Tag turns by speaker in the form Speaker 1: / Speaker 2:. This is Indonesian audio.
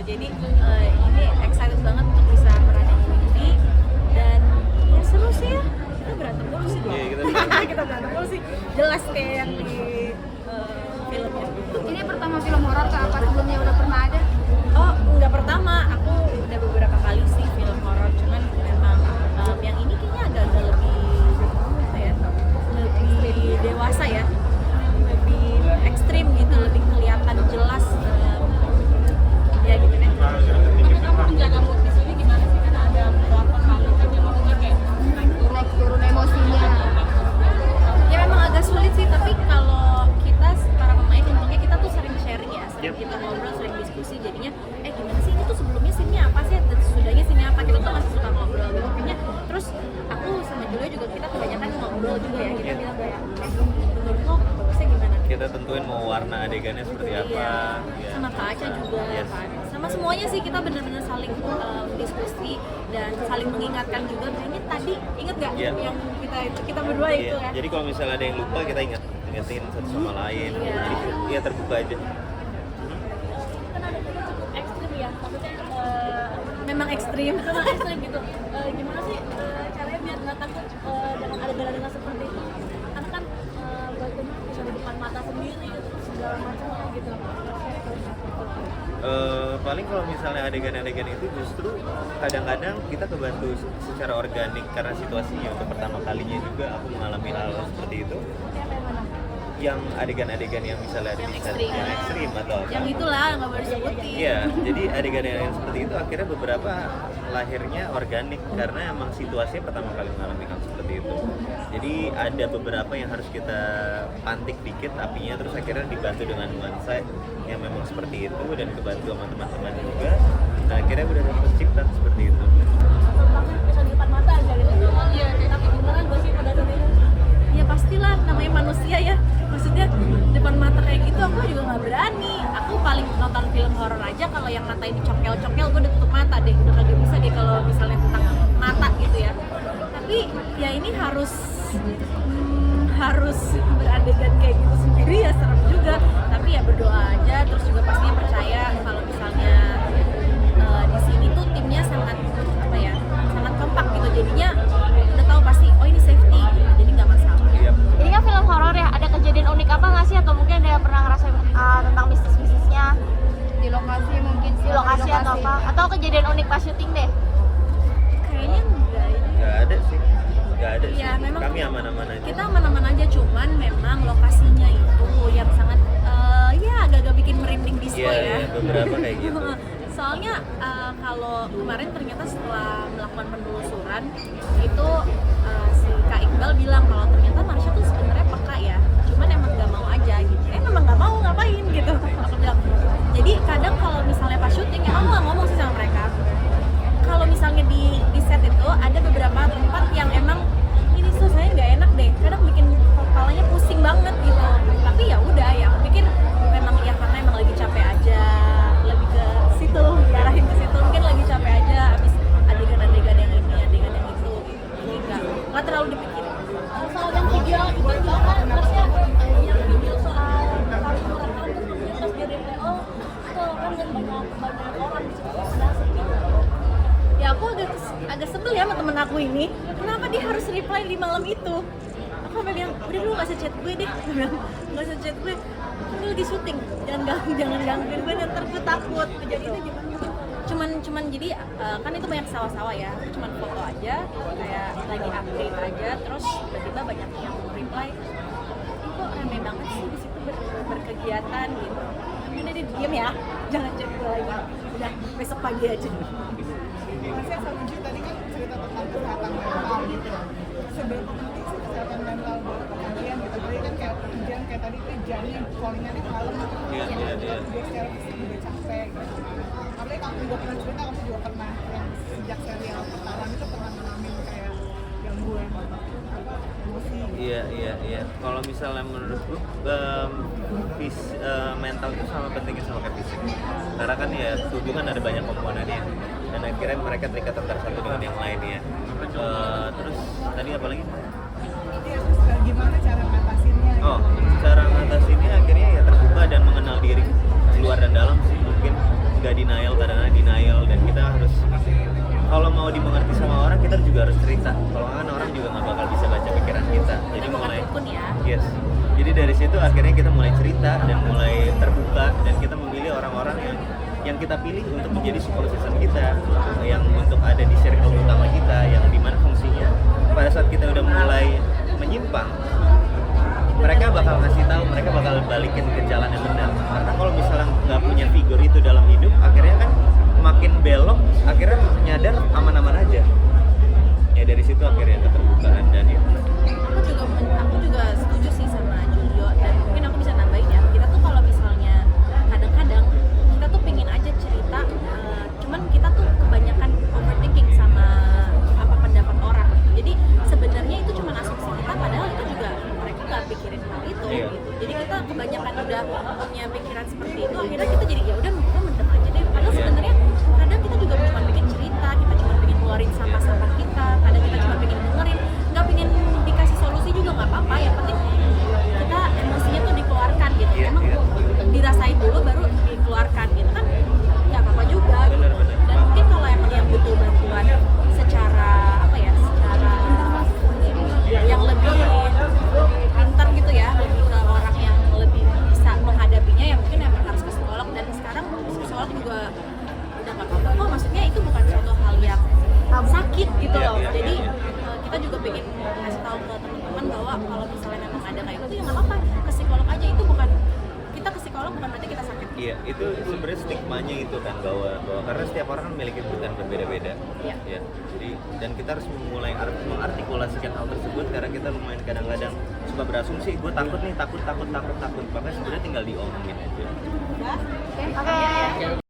Speaker 1: Jadi ini excited banget untuk bisa meranin ini dan ya seru sih ya. Kita berantem mulu sih.
Speaker 2: Iya, kita
Speaker 1: berantem mulu sih. Jelas kayak yang di filmnya.
Speaker 3: Ini pertama film horor kah? Apa sebelumnya udah pernah ada?
Speaker 1: Oh, nggak pertama. Aku udah beberapa kali sih film horor, cuman memang yang ini kayaknya agak-agak lebih apa ya? Lebih dewasa ya. Lebih ekstrim gitu, lebih kelihatan jelas ya gitu deh.
Speaker 4: Tapi kamu menjaga mood di sini gimana sih? Karena ada beberapa kali kan yang maksudnya kayak naik
Speaker 3: Turun emosinya.
Speaker 1: Ya memang agak sulit sih, tapi kalau kita para pemain untungnya kita tuh sering sharing ya, sering kita ngobrol, sering diskusi, jadinya gimana sih ini tuh sebelumnya scene-nya apa sih dan sesudahnya scene-nya apa, kita tuh masih suka ngobrol gitu. Makanya terus aku sama Julia juga kita kebanyakan ngobrol juga ya, kita bilang kayak menurut lo bagusnya gimana?
Speaker 2: Kita tentuin mau warna adegannya seperti apa.
Speaker 1: Iya. Sama Kak Aca juga kan. Sama semuanya sih kita benar-benar saling diskusi dan saling mengingatkan juga. Kayaknya tadi inget gak yang kita berdua itu kan?
Speaker 2: Jadi kalau misalnya ada yang lupa kita ingetin satu sama lain. Jadi ya terbuka aja.
Speaker 4: kan ada juga cukup ekstrim ya, maksudnya
Speaker 1: Memang ekstrim
Speaker 4: gitu. Gimana sih caranya biar nggak takut dengan adegan-adegan seperti itu? Karena kan bagian bisa di depan mata sendiri terus segala macam gitu.
Speaker 2: Paling kalau misalnya adegan-adegan itu justru kadang-kadang kita kebantu secara organik karena situasinya untuk pertama kalinya juga aku mengalami hal seperti itu. Yang adegan-adegan yang misalnya ada
Speaker 1: Yang
Speaker 2: di
Speaker 1: ekstrim.
Speaker 2: yang ekstrim atau apa.
Speaker 1: yang itulah nggak boleh disebutin.
Speaker 2: Iya, jadi adegan yang seperti itu akhirnya beberapa lahirnya organik karena emang situasinya pertama kali mengalami hal seperti itu. Jadi ada beberapa yang harus kita pantik dikit apinya, terus akhirnya dibantu dengan nuansa yang memang seperti itu dan kebantu sama teman-teman juga. Nah akhirnya udah tercipta seperti itu.
Speaker 4: Bahkan bisa di depan mata aja gitu. Iya, tapi gimana gue sih pada saat itu?
Speaker 1: Ya pastilah, namanya manusia ya. Maksudnya depan mata kayak gitu aku juga nggak berani. Aku paling nonton film horor aja kalau yang ngatain dicongkel-congkel gue udah tutup mata deh. Udah kagak bisa deh kalau misalnya tentang mata gitu ya. Tapi ya ini harus beradegan kayak gitu sendiri ya serem juga. Tapi ya berdoa aja, terus juga pastinya percaya kalau misalnya di sini tuh timnya sangat apa ya, sangat kompak gitu. Jadinya udah tahu pasti oh ini safety gitu. Jadi nggak masalah.
Speaker 3: Ini kan film horor ya, ada kejadian unik apa nggak sih? Atau mungkin ada yang pernah ngerasain tentang bisnis-bisnisnya
Speaker 5: Di lokasi mungkin
Speaker 3: di lokasi atau apa? Atau kejadian unik pas syuting deh?
Speaker 1: Kayaknya enggak ini.
Speaker 2: Nggak ada sih.
Speaker 1: Iya, memang
Speaker 2: Kami aman-aman aja.
Speaker 1: kita aman-aman aja, cuman memang lokasinya itu yang sangat ya agak-agak bikin merinding di
Speaker 2: Iya,
Speaker 1: ya.
Speaker 2: beberapa kayak gitu.
Speaker 1: Soalnya kalau kemarin ternyata setelah melakukan penelusuran itu si Kak Iqbal bilang kalau ternyata Marsha tuh sebenarnya peka ya, cuman emang nggak mau aja gitu. Memang nggak mau ngapain gitu. Aku bilang. Jadi kadang kalau misalnya pas syuting ya aku nggak ngomong sih sama mereka. Kalau misalnya di set itu ada beberapa tempat yang emang ini suasananya nggak enak deh, kadang bikin kepalanya pusing banget gitu. Tapi ya udah ya, aku pikir memang ya karena emang lagi capek aja, lebih ke situ, diarahin ke situ. Mungkin lagi capek aja, abis adegan-adegan yang ini, adegan yang itu, jadi nggak terlalu dipikirin.
Speaker 4: Soal yang video itu kan maksudnya yang video soal kami merekam terus di replay itu kan banyak orang di situ sedang sepi.
Speaker 1: Ya aku agak sebel ya sama temen aku ini, kenapa dia harus reply di malam itu. Aku sampai bilang, udah lu gak usah chat gue deh. Aku bilang, gak usah chat gue, gue lagi syuting, jangan gangguin gue, ntar gue takut. Kejadiannya cuman jadi kan itu banyak sawah-sawah ya, aku cuman foto aja, kayak lagi update aja, terus tiba-tiba banyak yang reply, ini kok rame banget sih di situ berkegiatan gitu. Udah deh diem ya, jangan chat gue lagi, udah besok pagi aja.
Speaker 5: Masih sama Ju tadi kan cerita tentang kesehatan mental gitu. Seberapa penting sih kesehatan mental buat kalian gitu? Jadi kan kayak ujian kayak tadi tuh jamnya callingnya di malam gitu.
Speaker 2: Iya.
Speaker 5: Juga secara fisik juga capek gitu. Apalagi kamu juga pernah cerita, kamu juga pernah yang sejak serial pertama itu pernah ngalamin kayak gangguan emosi.
Speaker 2: Iya. Kalau misalnya menurut gue mental itu sama pentingnya sama kayak fisik. Karena kan ya tubuh kan ada banyak komponennya dan akhirnya mereka terikat antara satu dengan yang lain ya. Terus tadi apa lagi?
Speaker 5: Iya, terus gimana cara ngatasinnya?
Speaker 2: Oh, cara ngatasinnya akhirnya ya terbuka dan mengenal diri luar dan dalam sih, mungkin nggak denial kadang dan kita harus kalau mau dimengerti sama orang kita juga harus cerita. Kalau nggak kan orang juga nggak bakal bisa baca pikiran kita. Jadi
Speaker 1: Bukan
Speaker 2: mulai
Speaker 1: dukun ya.
Speaker 2: yes. Jadi dari situ akhirnya kita mulai cerita dan mulai terbuka dan kita memilih orang-orang yang kita pilih untuk menjadi support system kita, yang untuk ada di circle utama kita, yang dimana fungsinya pada saat kita udah mulai menyimpang, mereka bakal ngasih tahu, mereka bakal balikin ke jalan yang benar. Karena kalau misalnya nggak punya figur itu dalam hidup, akhirnya kan makin belok, akhirnya nyadar aman-aman aja. Ya dari situ akhirnya keterbukaan dan ya.
Speaker 1: Aku juga setuju sih sama Julio, dan mungkin aku bisa nambahin ya, kita tuh kalau misalnya kadang-kadang kita tuh pingin aja cerita, cuman kita tuh kebanyakan overthinking sama apa pendapat orang. Jadi sebenarnya itu cuma asumsi kita, padahal itu juga mereka nggak pikirin hal itu
Speaker 2: Iya.
Speaker 1: gitu. Jadi kita kebanyakan udah punya pikiran seperti itu, akhirnya kita jadi ya udah kita mendem aja deh. Padahal
Speaker 2: Iya.
Speaker 1: sebenarnya kadang kita juga cuma pengen cerita, kita cuma pengen ngeluarin sampah-sampah kita, kadang kita cuma pengen dengerin, nggak pengen dikasih solusi juga nggak apa-apa. Yang penting kita emosinya tuh dikeluarkan gitu.
Speaker 2: Iya,
Speaker 1: Emang
Speaker 2: iya.
Speaker 1: dirasain dulu baru dikeluarkan gitu kan, nggak apa-apa juga gitu.
Speaker 2: Benar-benar.
Speaker 1: Dan mungkin kalau emang yang butuh bantuan secara apa ya, secara yang lebih pintar gitu ya, lebih ke orang yang lebih bisa menghadapinya, ya mungkin emang harus ke psikolog. Dan sekarang psikolog juga udah nggak apa-apa kok, maksudnya itu bukan suatu hal yang sakit gitu
Speaker 2: Iya,
Speaker 1: loh.
Speaker 2: iya,
Speaker 1: Jadi
Speaker 2: iya.
Speaker 1: kita juga pengen kasih tahu ke teman-teman bahwa kalau misalnya memang ada kayak gitu ya nggak apa-apa, ke psikolog aja. Itu bukan, kita ke psikolog bukan berarti kita sakit.
Speaker 2: Iya, itu sebenarnya stigmanya itu kan bahwa karena setiap orang kan memiliki kebutuhan berbeda-beda.
Speaker 1: Iya.
Speaker 2: Ya, jadi dan kita harus mulai mengartikulasikan hal tersebut karena kita lumayan kadang-kadang suka berasumsi, gue takut nih, takut. Makanya sebenarnya tinggal diomongin aja.
Speaker 3: Oke.